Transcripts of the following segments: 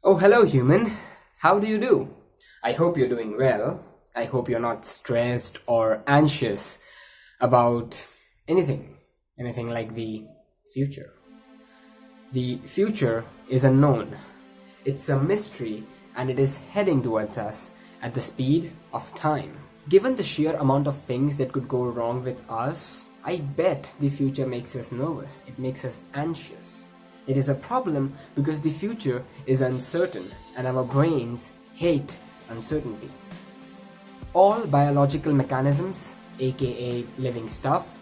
Oh, hello, human. How do you do? I hope you're doing well. I hope you're not stressed or anxious about anything like the future. The future is unknown. It's a mystery and it is heading towards us at the speed of time. Given the sheer amount of things that could go wrong with us, I bet the future makes us nervous. It makes us anxious. It is a problem because the future is uncertain and our brains hate uncertainty. All biological mechanisms, aka living stuff,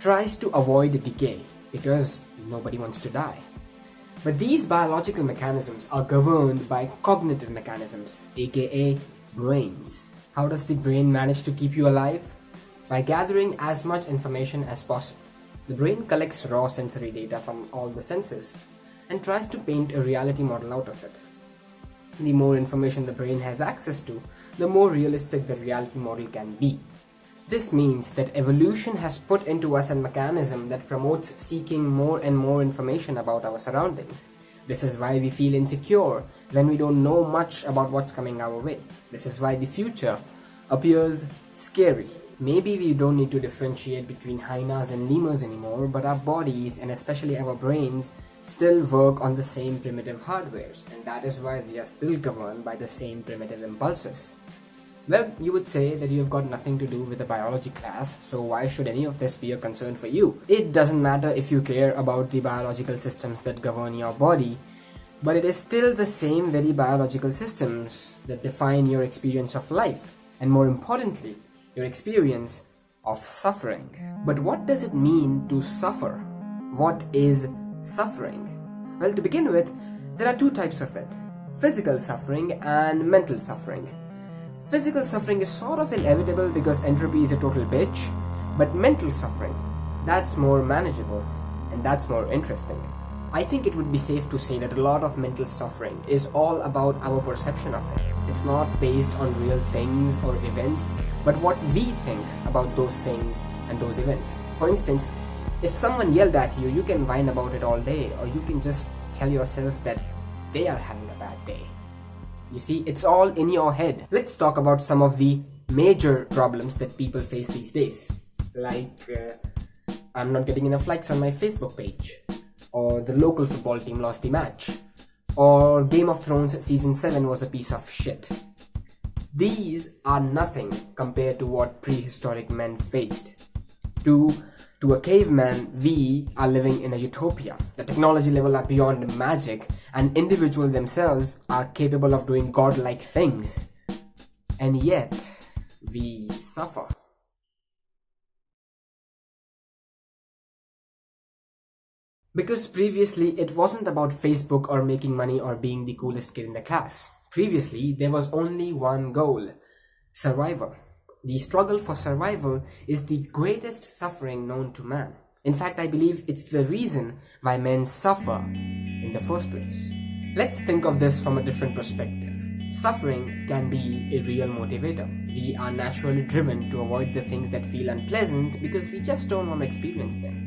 tries to avoid decay because nobody wants to die. But these biological mechanisms are governed by cognitive mechanisms, aka brains. How does the brain manage to keep you alive? By gathering as much information as possible. The brain collects raw sensory data from all the senses and tries to paint a reality model out of it. The more information the brain has access to, the more realistic the reality model can be. This means that evolution has put into us a mechanism that promotes seeking more and more information about our surroundings. This is why we feel insecure when we don't know much about what's coming our way. This is why the future appears scary. Maybe we don't need to differentiate between hyenas and lemurs anymore, but our bodies, and especially our brains, still work on the same primitive hardwares, and that is why we are still governed by the same primitive impulses. Well, you would say that you have got nothing to do with the biology class, so why should any of this be a concern for you? It doesn't matter if you care about the biological systems that govern your body, but it is still the same very biological systems that define your experience of life, and more importantly, your experience of suffering. But what does it mean to suffer? What is suffering? Well, to begin with, there are two types of it: physical suffering and mental suffering. Physical suffering is sort of inevitable because entropy is a total bitch, but mental suffering, that's more manageable and that's more interesting. I think it would be safe to say that a lot of mental suffering is all about our perception of it. It's not based on real things or events, but what we think about those things and those events. For instance, if someone yelled at you, you can whine about it all day, or you can just tell yourself that they are having a bad day. You see, it's all in your head. Let's talk about some of the major problems that people face these days. Like, I'm not getting enough likes on my Facebook page, or the local football team lost the match, or Game of Thrones season 7 was a piece of shit. These are nothing compared to what prehistoric men faced. To a caveman, we are living in a utopia. The technology level are beyond magic, and individuals themselves are capable of doing godlike things. And yet, we suffer. Because previously, it wasn't about Facebook or making money or being the coolest kid in the class. Previously, there was only one goal: survival. The struggle for survival is the greatest suffering known to man. In fact, I believe it's the reason why men suffer in the first place. Let's think of this from a different perspective. Suffering can be a real motivator. We are naturally driven to avoid the things that feel unpleasant because we just don't want to experience them.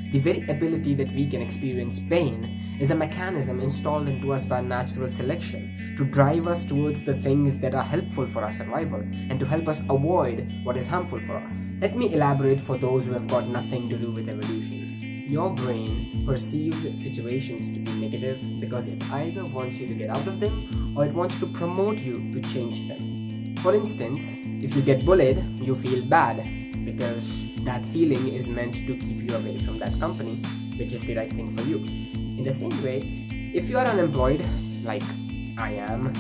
The very ability that we can experience pain is a mechanism installed into us by natural selection to drive us towards the things that are helpful for our survival and to help us avoid what is harmful for us. Let me elaborate for those who have got nothing to do with evolution. Your brain perceives situations to be negative because it either wants you to get out of them or it wants to promote you to change them. For instance, if you get bullied, you feel bad because that feeling is meant to keep you away from that company, which is the right thing for you. In the same way, if you are unemployed, like I am,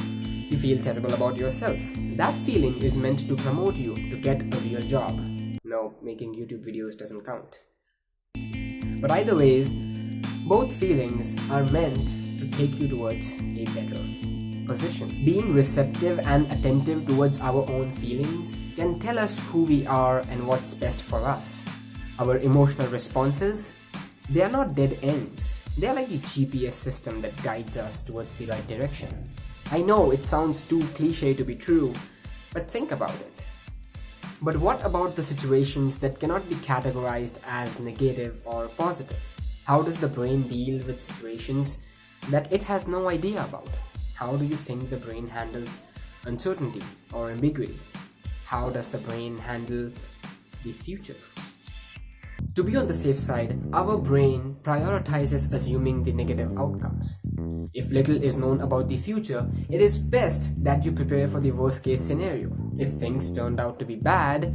you feel terrible about yourself. That feeling is meant to promote you to get a real job. No, making YouTube videos doesn't count. But either ways, both feelings are meant to take you towards a better position. Being receptive and attentive towards our own feelings can tell us who we are and what's best for us. Our emotional responses, they are not dead ends. They are like the GPS system that guides us towards the right direction. I know it sounds too cliche to be true, but think about it. But what about the situations that cannot be categorized as negative or positive? How does the brain deal with situations that it has no idea about? How do you think the brain handles uncertainty or ambiguity? How does the brain handle the future? To be on the safe side, our brain prioritizes assuming the negative outcomes. If little is known about the future, it is best that you prepare for the worst case scenario. If things turned out to be bad,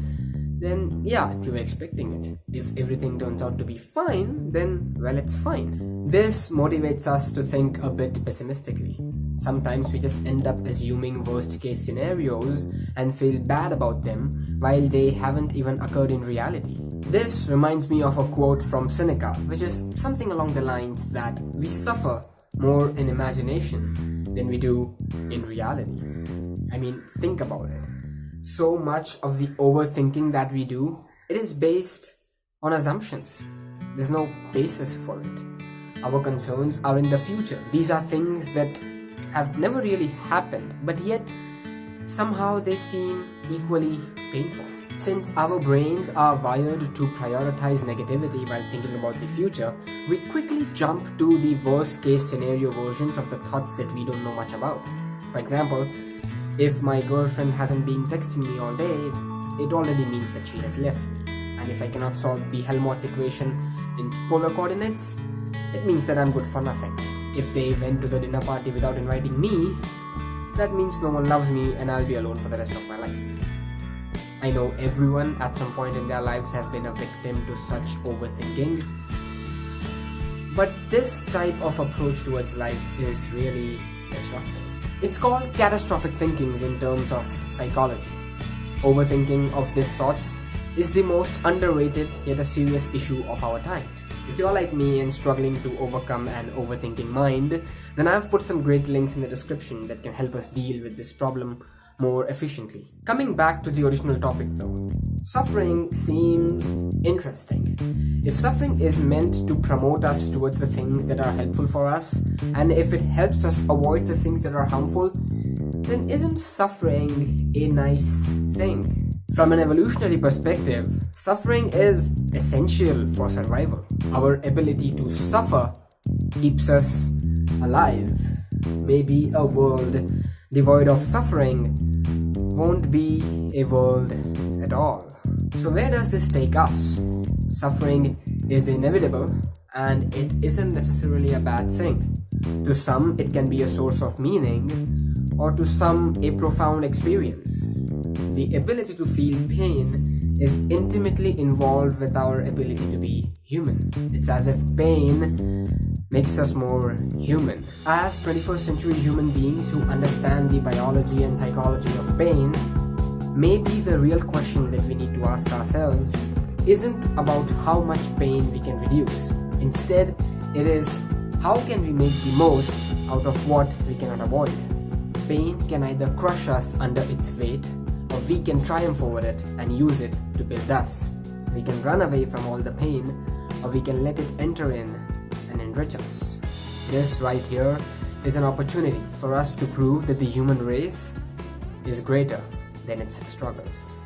then yeah, you were expecting it. If everything turns out to be fine, then well, it's fine. This motivates us to think a bit pessimistically. Sometimes we just end up assuming worst case scenarios and feel bad about them while they haven't even occurred in reality. This reminds me of a quote from Seneca, which is something along the lines that we suffer more in imagination than we do in reality. I mean, think about it. So much of the overthinking that we do, it is based on assumptions. There's no basis for it. Our concerns are in the future. These are things that have never really happened, but yet somehow they seem equally painful. Since our brains are wired to prioritize negativity while thinking about the future, we quickly jump to the worst case scenario versions of the thoughts that we don't know much about. For example, if my girlfriend hasn't been texting me all day, it already means that she has left me. And if I cannot solve the Helmholtz equation in polar coordinates, it means that I'm good for nothing. If they went to the dinner party without inviting me, that means no one loves me and I'll be alone for the rest of my life. I know everyone at some point in their lives have been a victim to such overthinking. But this type of approach towards life is really destructive. It's called catastrophic thinking in terms of psychology. Overthinking of these thoughts is the most underrated yet a serious issue of our times. If you're like me and struggling to overcome an overthinking mind, then I've put some great links in the description that can help us deal with this problem more efficiently. Coming back to the original topic though, suffering seems interesting. If suffering is meant to promote us towards the things that are helpful for us, and if it helps us avoid the things that are harmful, then isn't suffering a nice thing? From an evolutionary perspective, suffering is essential for survival. Our ability to suffer keeps us alive. Maybe a world devoid of suffering won't be a world at all. So where does this take us? Suffering is inevitable and it isn't necessarily a bad thing. To some, it can be a source of meaning, or to some, a profound experience. The ability to feel pain is intimately involved with our ability to be human. It's as if pain makes us more human. As 21st century human beings who understand the biology and psychology of pain, maybe the real question that we need to ask ourselves isn't about how much pain we can reduce. Instead, it is how can we make the most out of what we cannot avoid. Pain can either crush us under its weight, or we can triumph over it and use it to build us. We can run away from all the pain, or we can let it enter in and enrich us. This right here is an opportunity for us to prove that the human race is greater than its struggles.